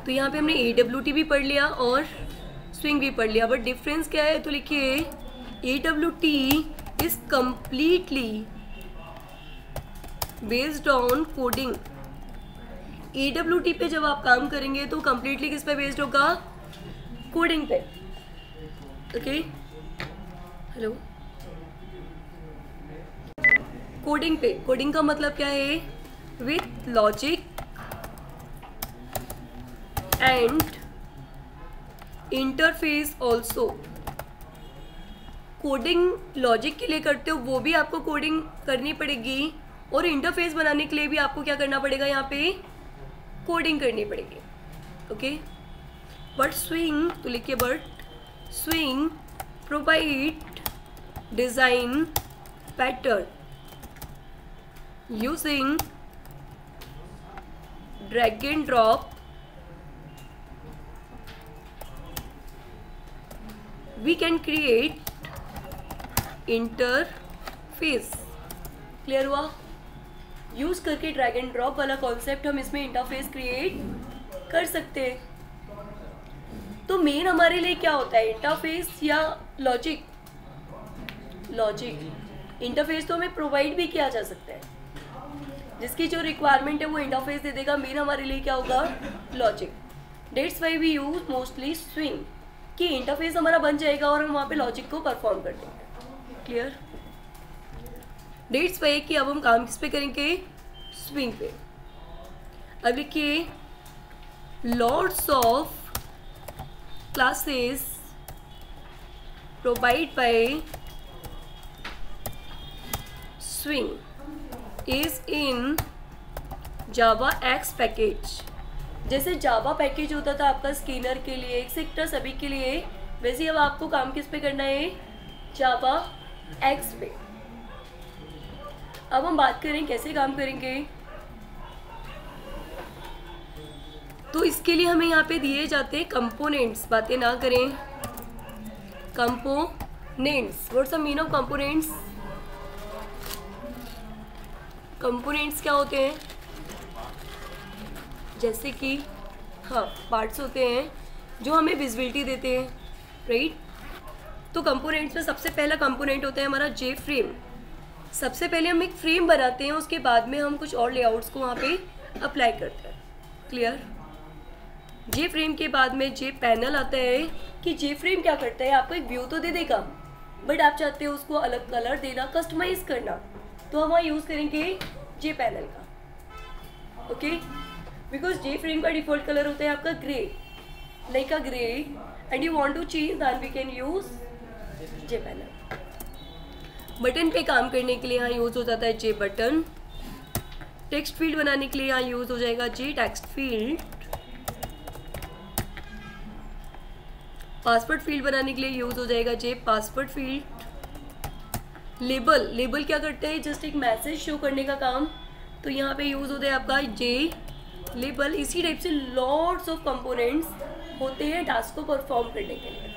तो यहाँ पे हमने AWT भी पढ़ लिया और स्विंग भी पढ़ लिया, बट डिफरेंस क्या है? तो लिखिए AWT is completely based on coding. AWT पे जब आप काम करेंगे तो कंप्लीटली किस पे बेस्ड होगा? कोडिंग पे। ओके, हेलो, कोडिंग पे। कोडिंग का मतलब क्या है? With logic and interface also. Coding logic के लिए करते हो वो भी आपको कोडिंग करनी पड़ेगी, और इंटरफेस बनाने के लिए भी आपको क्या करना पड़ेगा? यहाँ पे कोडिंग करनी पड़ेगी। ओके, बट स्विंग, तो लिखिए but swing provide design pattern using drag and drop we can create interface. Clear हुआ? यूज करके ड्रैग एंड ड्रॉप वाला कॉन्सेप्ट हम इसमें इंटरफेस क्रिएट कर सकते हैं। तो मेन हमारे लिए क्या होता है? इंटरफेस या लॉजिक? लॉजिक। इंटरफेस तो हमें प्रोवाइड भी किया जा सकता है, जिसकी जो रिक्वायरमेंट है वो इंटरफेस दे देगा। मेन हमारे लिए क्या होगा? Logic. That's why we use mostly swing, कि इंटरफेस हमारा बन जाएगा और हम वहाँ पे लॉजिक को परफॉर्म कर देंगे। क्लियर? डेट्स वाई कि अब हम काम किस पे करेंगे? स्विंग पे। अब लिखिए lots of classes provide by swing is in Java x package. जैसे जावा पैकेज होता था आपका स्कैनर के लिए, एक्सेट्रा सभी के लिए, वैसे अब आपको काम किस पे करना है? जावा एक्स पे। अब हम बात करें कैसे काम करेंगे। तो इसके लिए हमें यहाँ पे दिए जाते हैं कंपोनेंट्स। बातें ना करें, components. What's the mean of components? Components क्या होते हैं? जैसे कि हाँ, पार्ट्स होते हैं जो हमें विजिबिलिटी देते हैं, राइट? तो कंपोनेंट्स में सबसे पहला कंपोनेंट होता है हमारा जे फ्रेम। सबसे पहले हम एक फ्रेम बनाते हैं, उसके बाद में हम कुछ और लेआउट्स को वहाँ पे अप्लाई करते हैं। क्लियर? जे फ्रेम के बाद में जे पैनल आता है, कि जे फ्रेम क्या करता है? आपको एक व्यू तो दे देगा, बट आप चाहते हो उसको अलग कलर देना, कस्टमाइज करना, तो हम वहाँ यूज़ करेंगे जे पैनल का। ओके, बिकॉज जे फ्रेम का डिफॉल्ट कलर होता है आपका grey, like a grey, and you want to change then we can use J panel. Button पे काम करने के लिए यहाँ यूज हो जाता है जे बटन। टेक्स्ट फील्ड बनाने के लिए यहाँ यूज हो जाएगा जे टेक्स्ट फील्ड। पासवर्ड फील्ड बनाने के लिए यूज हो जाएगा जे पासवर्ड फील्ड। लेबल, लेबल क्या करते हैं? जस्ट एक मैसेज शो करने का काम, तो यहाँ पे यूज होता है आपका जे लेबल। इसी टाइप से लॉट्स ऑफ कंपोनेंट्स होते हैं टास्क को परफॉर्म करने के लिए।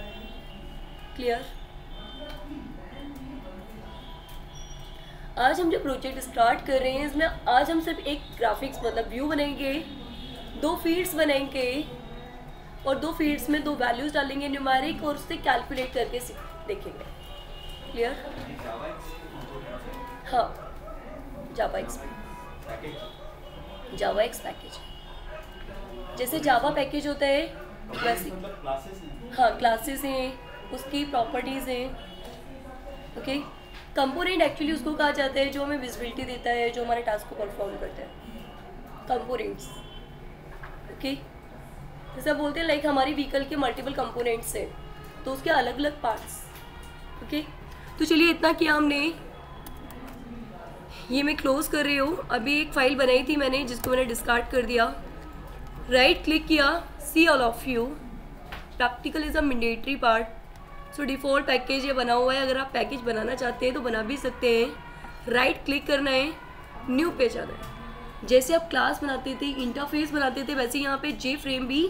क्लियर? आज हम जो प्रोजेक्ट स्टार्ट कर रहे हैं, इसमें आज हम सिर्फ एक ग्राफिक्स मतलब व्यू बनाएंगे, 2 फील्ड्स बनाएंगे, और 2 फील्ड्स में 2 वैल्यूज डालेंगे न्यूमेरिक, और उससे कैलकुलेट करके देखेंगे। क्लियर? हाँ, जावा एक्स पैकेज। जैसे जावा पैकेज होता है वैसे, हाँ, क्लासेस हैं, उसकी प्रॉपर्टीज़ हैं। ओके, कंपोनेंट एक्चुअली उसको कहा जाता है जो हमें विजिबिलिटी देता है, जो हमारे टास्क को परफॉर्म करता है, कंपोनेंट्स। ओके, जैसे बोलते हैं लाइक हमारी व्हीकल के मल्टीपल कंपोनेंट्स हैं, तो उसके अलग अलग पार्ट्स। ओके, तो चलिए इतना किया हमने, ये मैं क्लोज कर रही हूँ। अभी एक फाइल बनाई थी मैंने, जिसको मैंने डिस्कार्ड कर दिया। राइट क्लिक किया, see all of you, practical is a mandatory part. So default package ये बना हुआ है, अगर आप पैकेज बनाना चाहते हैं तो बना भी सकते हैं। राइट क्लिक करना है, न्यू पे जाना है। जैसे आप क्लास बनाते थे, इंटरफेस बनाते थे, वैसे यहाँ पे जे फ्रेम भी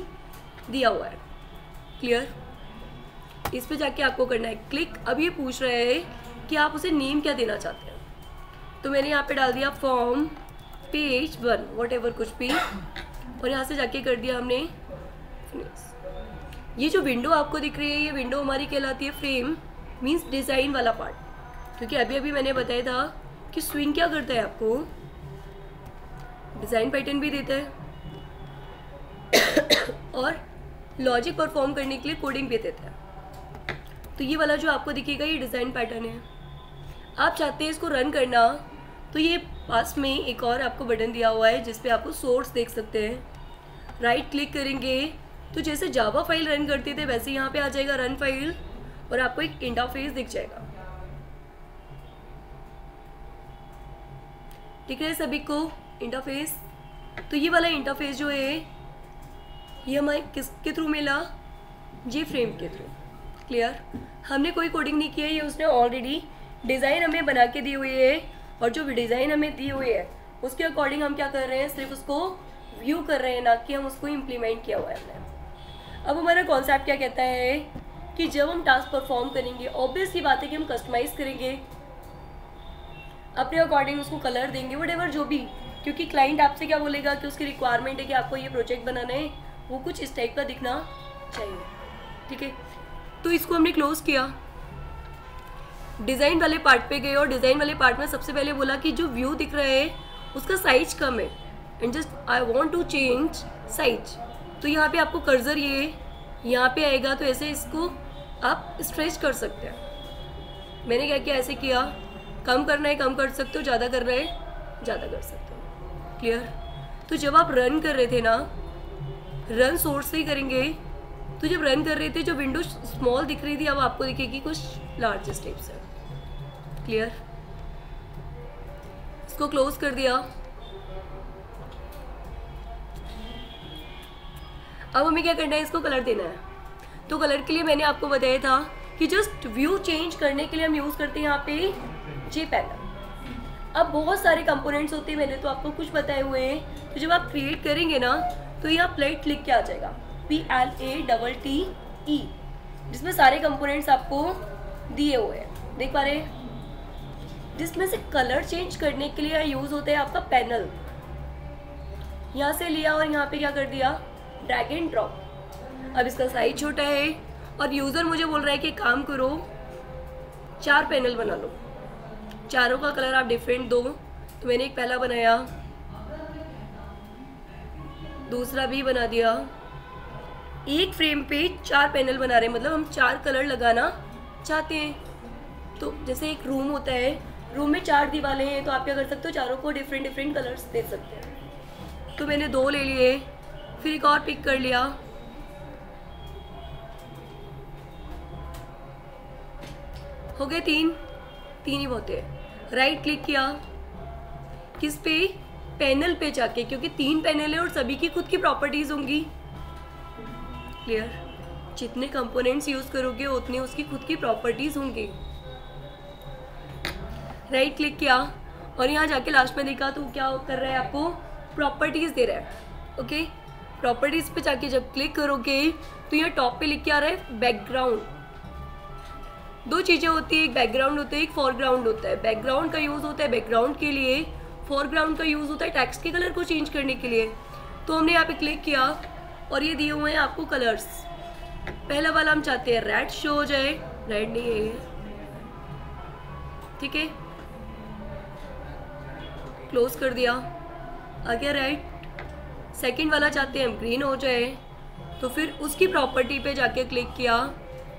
दिया हुआ है। क्लियर? इस पे जाके आपको करना है क्लिक। अब ये पूछ रहा है कि आप उसे नेम क्या देना चाहते हैं, तो मैंने यहाँ पे डाल दिया फॉर्म पेज 1, वॉट एवर कुछ भी, और यहाँ से जाके कर दिया हमने रफनेस। ये जो विंडो आपको दिख रही है, ये विंडो हमारी कहलाती है फ्रेम, मीन्स डिज़ाइन वाला पार्ट। क्योंकि अभी अभी मैंने बताया था कि स्विंग क्या करता है, आपको डिज़ाइन पैटर्न भी देता है और लॉजिक परफॉर्म करने के लिए कोडिंग भी देता है। तो ये वाला जो आपको दिखेगा ये डिज़ाइन पैटर्न है। आप चाहते हैं इसको रन करना, तो ये पास में एक और आपको बटन दिया हुआ है जिस पे आपको सोर्स देख सकते हैं। राइट क्लिक करेंगे तो जैसे जावा फाइल रन करते थे वैसे यहाँ पे आ जाएगा रन फाइल और आपको एक इंटरफेस दिख जाएगा। दिख रहा है सभी को इंटरफेस? तो ये वाला इंटरफेस जो है ये हमारे किसके थ्रू मिला? जे फ्रेम के थ्रू। क्लियर? हमने कोई कोडिंग नहीं किया है, ये उसने ऑलरेडी डिज़ाइन हमें बना के दी हुई है और जो डिज़ाइन हमें दी हुई है उसके अकॉर्डिंग हम क्या कर रहे हैं, सिर्फ उसको व्यू कर रहे हैं, ना कि हम उसको इम्प्लीमेंट किया हुआ है हमने। अब हमारा कॉन्सेप्ट क्या कहता है कि जब हम टास्क परफॉर्म करेंगे, ऑब्वियस सी बात है कि हम कस्टमाइज़ करेंगे, अपने अकॉर्डिंग उसको कलर देंगे, वट जो भी, क्योंकि क्लाइंट आपसे क्या बोलेगा कि उसकी रिक्वायरमेंट है कि आपको ये प्रोजेक्ट बनाना है, वो कुछ इस टाइप का दिखना चाहिए। ठीक है, तो इसको हमने क्लोज किया, डिज़ाइन वाले पार्ट पे गए और डिज़ाइन वाले पार्ट में सबसे पहले बोला कि जो व्यू दिख रहा है उसका साइज कम है and just I want to change size. तो यहाँ पे आपको कर्सर ये यहाँ पे आएगा, तो ऐसे इसको आप स्ट्रेच कर सकते हैं। मैंने क्या किया, ऐसे किया, कम करना है कम कर सकते हो, ज़्यादा करना है ज़्यादा कर सकते हो। क्लियर? तो जब आप रन कर रहे थे ना, रन सोर्स से ही करेंगे, तो जब रन कर रहे थे जो विंडो स्मॉल दिख रही थी अब आपको दिखेगी कुछ लार्ज स्टेप से। क्लियर? इसको क्लोज कर दिया। अब हमें क्या करना है, इसको कलर देना है। तो कलर के लिए मैंने आपको बताया था कि जस्ट व्यू चेंज करने के लिए हम यूज़ करते हैं यहाँ पे जे पैनल। अब बहुत सारे कंपोनेंट्स होते हैं, मैंने तो आपको कुछ बताए हुए हैं। तो जब आप क्रिएट करेंगे ना तो यहाँ प्लेट लिख के आ जाएगा PLATTE, जिसमें सारे कंपोनेंट्स आपको दिए हुए हैं, देख पा रहे हैं। जिसमें से कलर चेंज करने के लिए यूज़ होता है आपका पैनल। यहाँ से लिया और यहाँ पे क्या कर दिया, ड्रैग एंड ड्रॉप। अब इसका साइज छोटा है और यूज़र मुझे बोल रहा है कि काम करो 4 पैनल बना लो, चारों का कलर आप डिफरेंट दो। तो मैंने एक पहला बनाया, दूसरा भी बना दिया। एक फ्रेम पे 4 पैनल बना रहे हैं, मतलब हम 4 कलर लगाना चाहते हैं। तो जैसे एक रूम होता है, रूम में 4 दीवारें हैं, तो आप क्या कर सकते हो, चारों को डिफरेंट डिफरेंट कलर्स दे सकते हैं। तो मैंने 2 ले लिए, फिर एक और पिक कर लिया, हो गए 3 ही बहुत है। राइट क्लिक किया, किस पे, पैनल पे जाके, क्योंकि 3 पैनल है और सभी की खुद की प्रॉपर्टीज होंगी। क्लियर? जितने कंपोनेंट्स यूज करोगे उतनी उसकी खुद की प्रॉपर्टीज होंगी। राइट क्लिक किया और यहाँ जाके लास्ट में देखा तो क्या कर रहा है, आपको प्रॉपर्टीज दे रहा है। ओके, प्रॉपर्टीज पे जाके जब क्लिक करोगे तो यहाँ टॉप पे लिख के आ रहा है बैकग्राउंड। 2 चीज़ें होती है, एक बैकग्राउंड होता है, एक फोरग्राउंड होता है। बैकग्राउंड का यूज़ होता है बैकग्राउंड के लिए, फोरग्राउंड का यूज़ होता है टेक्स्ट के कलर को चेंज करने के लिए। तो हमने यहाँ पे क्लिक किया और ये दिए हुए हैं आपको कलर्स। पहला वाला हम चाहते हैं रेड शो हो जाए, रेड नहीं है, ठीक है, क्लोज कर दिया, आ गया रेड। सेकंड वाला चाहते हैं हम ग्रीन हो जाए, तो फिर उसकी प्रॉपर्टी पे जाके क्लिक किया,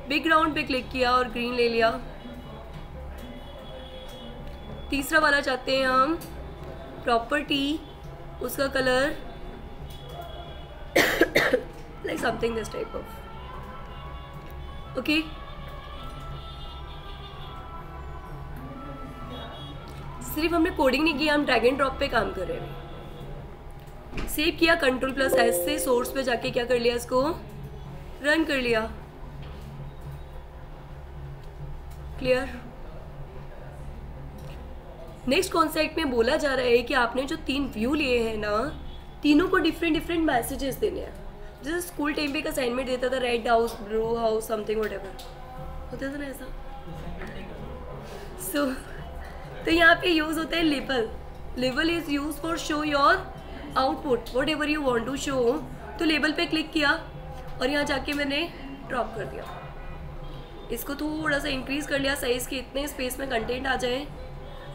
बैकग्राउंड पे क्लिक किया और ग्रीन ले लिया। तीसरा वाला चाहते हैं हम प्रॉपर्टी, उसका colour like something this type of, okay. सिर्फ हमने कोडिंग नहीं किया, हम ड्रैग एंड ड्रॉप पे काम कर रहे हैं। सेव किया, Ctrl+S से सोर्स पे जाके क्या कर लिया, इसको रन कर लिया। क्लियर? नेक्स्ट कॉन्सेप्ट में बोला जा रहा है कि आपने जो 3 व्यू लिए हैं ना, तीनों को डिफरेंट डिफरेंट मैसेजेस देने हैं। जैसे स्कूल टाइम पे एक असाइनमेंट देता था, red house, blue house, something whatever होता था ना ऐसा। सो तो यहाँ पे यूज होता है label. Label is use for show your output whatever you want to show. तो लेबल पे क्लिक किया और यहाँ जाके मैंने ड्रॉप कर दिया। इसको थोड़ा सा इंक्रीज कर लिया साइज के, इतने स्पेस में कंटेंट आ जाए।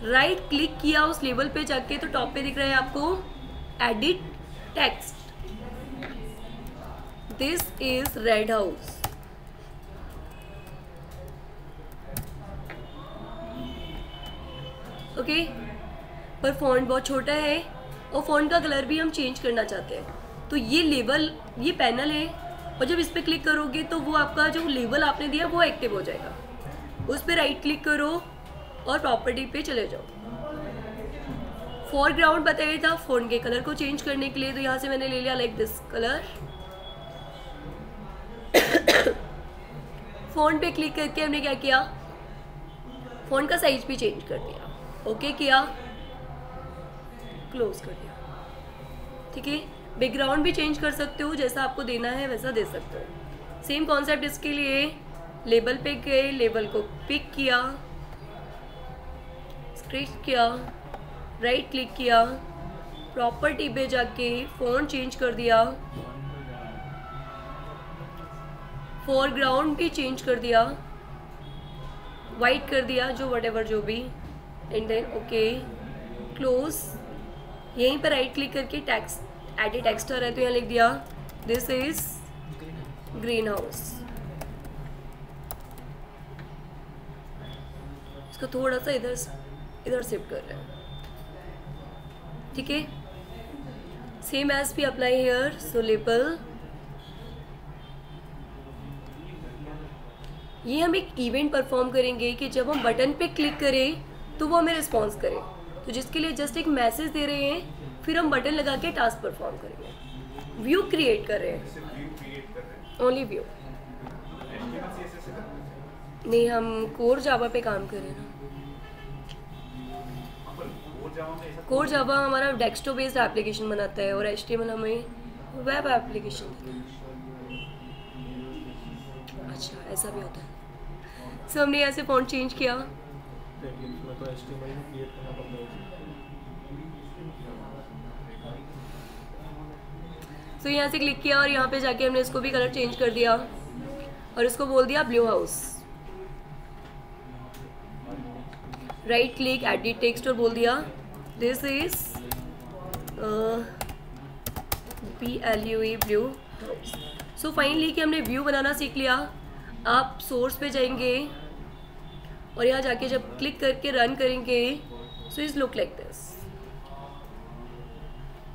राइट क्लिक किया उस लेबल पे जाके, तो टॉप पे दिख रहा है आपको edit text. This is red house. Okay, पर फॉन्ट बहुत छोटा है और फॉन्ट का कलर भी हम चेंज करना चाहते हैं। तो ये लेबल, ये पैनल है, और जब इस पर क्लिक करोगे तो वो आपका जो लेबल आपने दिया वो एक्टिव हो जाएगा। उस पर राइट क्लिक करो और प्रॉपर्टी पे चले जाओ। फोरग्राउंड बताया था फॉन्ट के कलर को चेंज करने के लिए, तो यहाँ से मैंने ले लिया लाइक दिस कलर। फॉन्ट पे क्लिक करके हमने क्या किया, फॉन्ट का साइज भी चेंज कर दिया। ओके किया, क्लोज कर दिया। ठीक है, बैकग्राउंड भी चेंज कर सकते हो, जैसा आपको देना है वैसा दे सकते हो। सेम कॉन्सेप्ट इसके लिए, लेबल पे गए, लेबल को पिक किया, स्क्रेच किया, राइट क्लिक किया, प्रॉपर्टी पे जाके फॉन्ट चेंज कर दिया, फोरग्राउंड भी चेंज कर दिया, वाइट कर दिया, जो व्हाटएवर जो भी, एंड देन ओके, क्लोज। यहीं पर राइट क्लिक करके टेक्स्ट, एडिट टेक्स्ट आ रहा है तो यहाँ लिख दिया दिस इज ग्रीन हाउस। इसको थोड़ा सा इधर शिफ्ट कर रहे हैं। ठीक है, सेम एज भी अप्लाई हियर। सो लेबल, ये हम एक इवेंट परफॉर्म करेंगे कि जब हम बटन पे क्लिक करें तो वो हमें रिस्पॉन्स करे। तो जिसके लिए जस्ट एक मैसेज दे रहे हैं, फिर हम बटन लगा के टास्क परफॉर्म करेंगे। व्यू क्रिएट कर रहे हैं, ओनली व्यू नहीं, हम कोर जावा पे काम कर रहे हैं ना। कोर जावा हमारा डेस्कटॉप बेस्ड एप्लीकेशन बनाता है और HTML हमें वेब एप्लीकेशन देता है। अच्छा, ऐसा भी होता है। सो हमने यहाँ से फॉन्ट चेंज किया, तो यहाँ से क्लिक किया और यहाँ पे जाके हमने इसको भी कलर चेंज कर दिया और इसको बोल दिया blue house. Right click, edit text और बोल दिया this is BLUE blue house. So finally कि हमने व्यू बनाना सीख लिया। आप सोर्स पे जाएंगे और यहाँ जाके जब क्लिक करके रन करेंगे, so is look like this.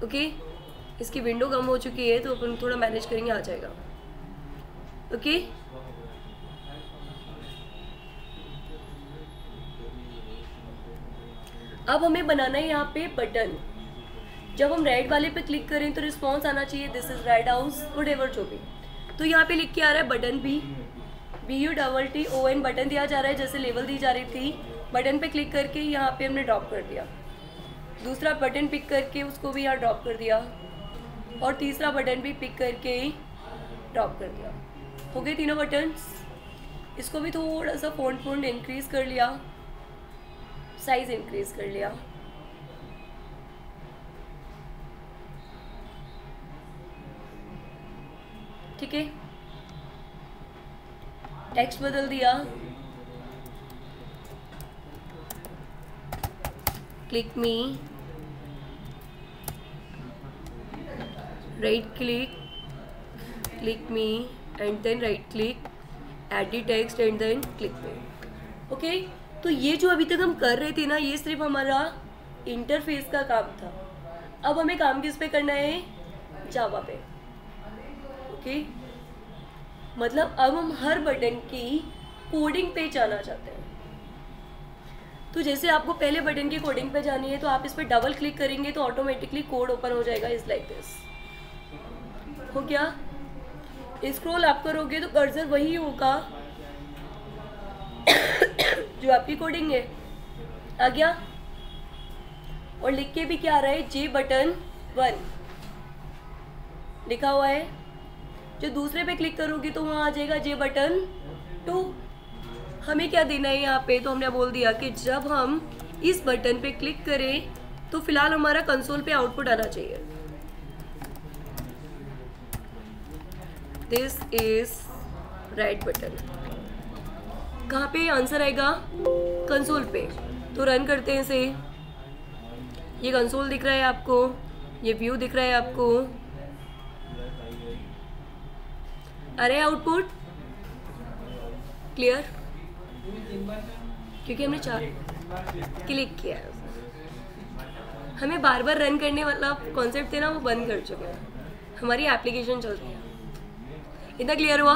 Okay, इसकी विंडो कम हो चुकी है तो अपन थोड़ा मैनेज करेंगे, आ जाएगा। ओके, अब हमें बनाना है यहाँ पे बटन। जब हम रेड वाले पे क्लिक करें तो रिस्पॉन्स आना चाहिए this is red house, whatever जो भी। तो यहाँ पे लिख के आ रहा है बटन BUTTON बटन दिया जा रहा है, जैसे लेवल दी जा रही थी। बटन पे क्लिक करके यहाँ पे हमने ड्रॉप कर दिया, दूसरा बटन पिक करके उसको भी यहाँ ड्रॉप कर दिया, और तीसरा बटन भी पिक करके ड्रॉप कर दिया। हो गए तीनों बटन्स। इसको भी थोड़ा सा फॉन्ट इंक्रीज कर लिया, साइज इंक्रीज कर लिया। ठीक है, टेक्स्ट बदल दिया, click me, right click me and then right click, edit text and then click me. Okay, तो ये जो अभी तक हम कर रहे थे ना, ये सिर्फ हमारा इंटरफेस का काम था। अब हमें काम किस पे करना है, जावा पे। ओके, मतलब अब हम हर बटन की कोडिंग पे जाना चाहते हैं। तो जैसे आपको पहले बटन की कोडिंग पे जानी है तो आप इस पर डबल क्लिक करेंगे तो ऑटोमेटिकली कोड ओपन हो जाएगा, इज लाइक दिस। हो गया, स्क्रॉल आप करोगे तो कर्सर वही होगा जो आपकी कोडिंग है, आ गया। और लिख के भी क्या आ रहा है, J बटन 1 लिखा हुआ है। जो दूसरे पे क्लिक करोगी तो वहाँ आ जाएगा J बटन 2। हमें क्या देना है यहाँ पे, तो हमने बोल दिया कि जब हम इस बटन पे क्लिक करें तो फिलहाल हमारा कंसोल पे आउटपुट आना चाहिए। This is right button. कहाँ पे आंसर आएगा? कंसोल पे। तो रन करते हैं इसे। ये कंसोल दिख रहा है आपको, ये व्यू दिख रहा है आपको। अरे आउटपुट क्लियर, क्योंकि हमने 4 क्लिक किया है। हमें बार बार रन करने वाला कॉन्सेप्ट थे ना, वो बंद कर चुके हैं, हमारी एप्लीकेशन चल रही है। इतना क्लियर हुआ?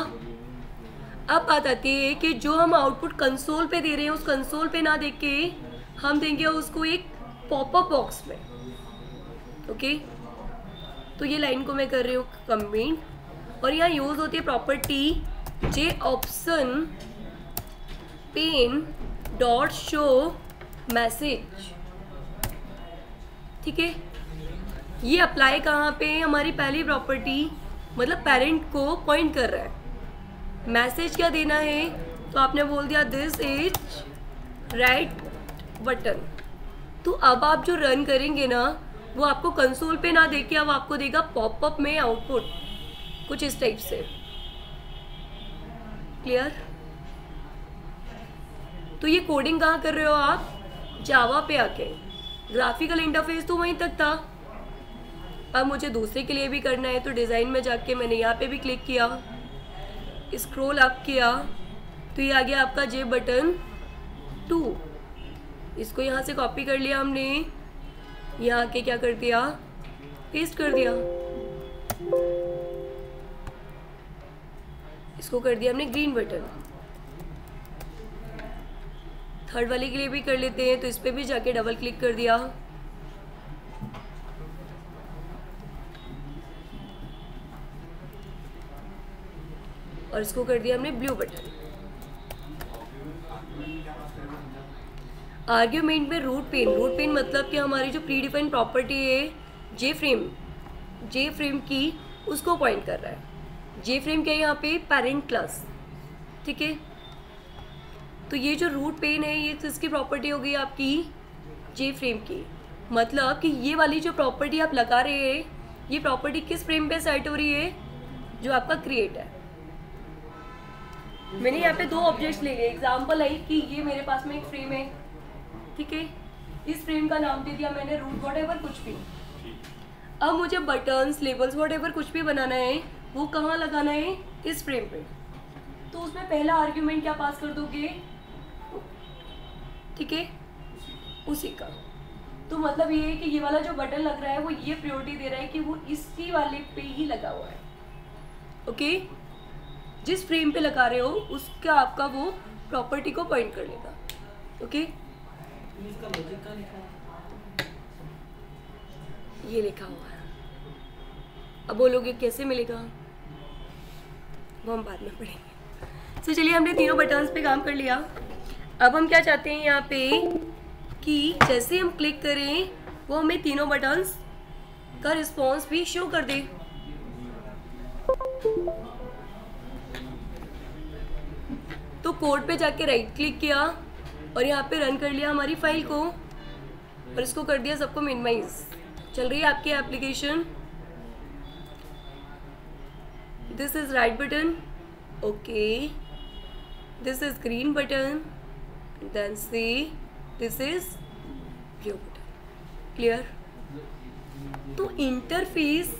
अब बात आती है कि जो हम आउटपुट कंसोल पे दे रहे हैं, उस कंसोल पे ना देख के हम देंगे उसको एक पॉपअप बॉक्स में। ओके, तो ये लाइन को मैं कर रही हूँ कंबाइन, और यहाँ यूज होती है property J option pane dot show message. ठीक है, ये अप्लाई कहाँ पे? हमारी पहली प्रॉपर्टी, मतलब पेरेंट को पॉइंट कर रहा है। मैसेज क्या देना है? तो आपने बोल दिया दिस इज राइट बटन। तो अब आप जो रन करेंगे ना, वो आपको कंसोल पे ना देके अब आपको देगा पॉपअप में आउटपुट, कुछ इस टाइप से। क्लियर? तो ये कोडिंग कहाँ कर रहे हो आप? जावा पे आके। ग्राफिकल इंटरफेस तो वहीं तक था, अब मुझे दूसरे के लिए भी करना है, तो डिज़ाइन में जाके मैंने यहाँ पे भी क्लिक किया, स्क्रॉल अप किया, तो ये आ गया आपका जे बटन 2। इसको यहाँ से कॉपी कर लिया हमने, यहाँ आके क्या कर दिया? पेस्ट कर दिया। इसको कर दिया हमने ग्रीन बटन। थर्ड वाले के लिए भी कर लेते हैं, तो इस पर भी जाके डबल क्लिक कर दिया। और इसको कर दिया हमने ब्लू बटन। आर्ग्यूमेंट में रूट पेन मतलब कि हमारी जो प्री डिफाइंड प्रॉपर्टी है जे फ्रेम की, उसको पॉइंट कर रहा है। जे फ्रेम क्या है यहाँ पे? Parent class. ठीक है, तो ये जो रूट पेन है ये किसकी प्रॉपर्टी हो गई आपकी? जे फ्रेम की। मतलब कि ये वाली जो प्रॉपर्टी आप लगा रहे हैं, ये प्रॉपर्टी किस फ्रेम पे सेट हो रही है? जो आपका क्रिएट है। मैंने यहाँ पे 2 ऑब्जेक्ट्स ले लिए। एग्जाम्पल है कि ये मेरे पास में एक फ्रेम है, ठीक है, इस फ्रेम का नाम दे दिया मैंने रूट व्हाटएवर कुछ भी। अब मुझे बटन्स, लेबल्स, व्हाटएवर कुछ भी बनाना है, वो कहाँ लगाना है? इस फ्रेम पे। तो उसमें पहला आर्ग्यूमेंट क्या पास कर दोगे? ठीक है, उसी का। तो मतलब ये है कि ये वाला जो बटन लग रहा है वो ये प्रायोरिटी दे रहा है कि वो इसी वाले पे ही लगा हुआ है। ओके, जिस फ्रेम पे लगा रहे हो उसका आपका वो प्रॉपर्टी को पॉइंट कर लेगा। ओके, इसका लॉजिक क्या लिखा है? ये लिखा हुआ है। अब बोलोगे कैसे मिलेगा, वो हम बाद में पढ़ेंगे। तो चलिए, हमने तीनों बटन्स पे काम कर लिया। अब हम क्या चाहते हैं यहाँ पे कि जैसे हम क्लिक करें वो हमें तीनों बटन्स का रिस्पॉन्स भी शो कर दे। तो कोड पे जाके राइट क्लिक किया और यहाँ पे रन कर लिया हमारी फाइल को, और इसको कर दिया सबको मिनिमाइज। चल रही है आपकी application. This is right button, okay, this is green button, then see this is blue button. Clear? तो इंटरफेस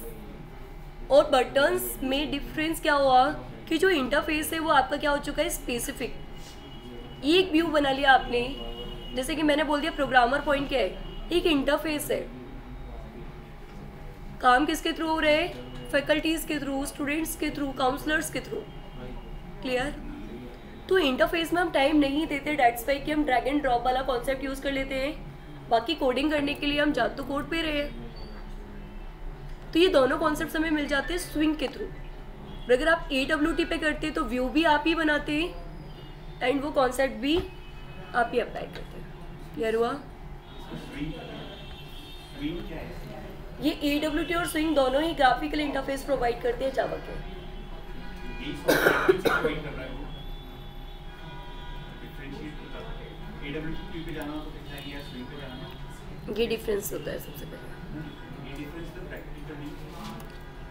और बटन्स में डिफरेंस क्या हुआ कि जो इंटरफेस है वो आपका क्या हो चुका है? स्पेसिफिक। एक व्यू बना लिया आपने, जैसे कि मैंने बोल दिया प्रोग्रामर पॉइंट क्या है? एक इंटरफेस है। काम किसके थ्रू हो रहे हैं? फैकल्टीज के थ्रू, स्टूडेंट्स के थ्रू, काउंसलर्स के थ्रू। क्लियर? तो इंटरफेस में हम टाइम नहीं देते, डेट्स वाई कि हम ड्रैग एंड ड्रॉप वाला कॉन्सेप्ट यूज कर लेते हैं। बाकी कोडिंग करने के लिए हम जा तो कोड पे रहे हैं। तो ये दोनों कॉन्सेप्ट हमें मिल जाते हैं स्विंग के थ्रू। अगर आप AWT पे करते तो व्यू भी आप ही बनाते एंड वो कॉन्सेप्ट भी आप ही अप्लाई करते। क्लियर हुआ? ये AWT और स्विंग दोनों ही ग्राफिकल इंटरफेस प्रोवाइड करते हैं जावा के। ये डिफरेंस होता है सबसे पहले।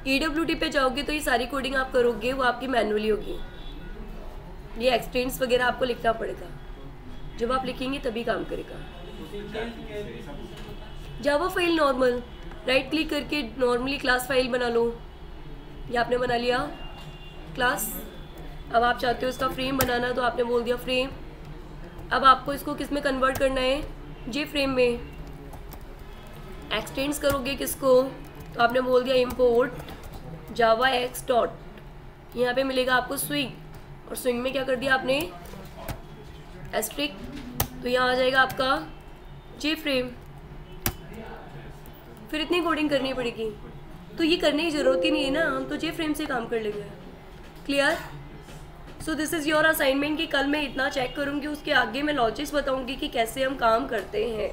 EWT पे जाओगे तो ये सारी कोडिंग आप करोगे वो आपकी मैनुअली होगी। ये एक्सटेंट्स वगैरह आपको लिखना पड़ेगा, जब आप लिखेंगे तभी काम करेगा। Java file normal, right click करके नॉर्मली क्लास फाइल बना लो। ये आपने बना लिया क्लास। अब आप चाहते हो इसका फ्रेम बनाना तो आपने बोल दिया फ्रेम। अब आपको इसको किस में कन्वर्ट करना है, जे फ्रेम में। एक्सटेंड्स करोगे किसको, तो आपने बोल दिया इम्पोर्ट जावा एक्स डॉट, यहाँ पे मिलेगा आपको स्विंग, और स्विंग में क्या कर दिया आपने एस्ट्रिक, तो यहाँ आ जाएगा आपका जे फ्रेम। फिर इतनी कोडिंग करनी पड़ेगी, तो ये करने की ज़रूरत ही नहीं है ना, हम तो जे फ्रेम से काम कर लेंगे। Clear? So this is your assignment कि कल मैं इतना चेक करूँगी, उसके आगे मैं लॉजिक्स बताऊँगी कि कैसे हम काम करते हैं।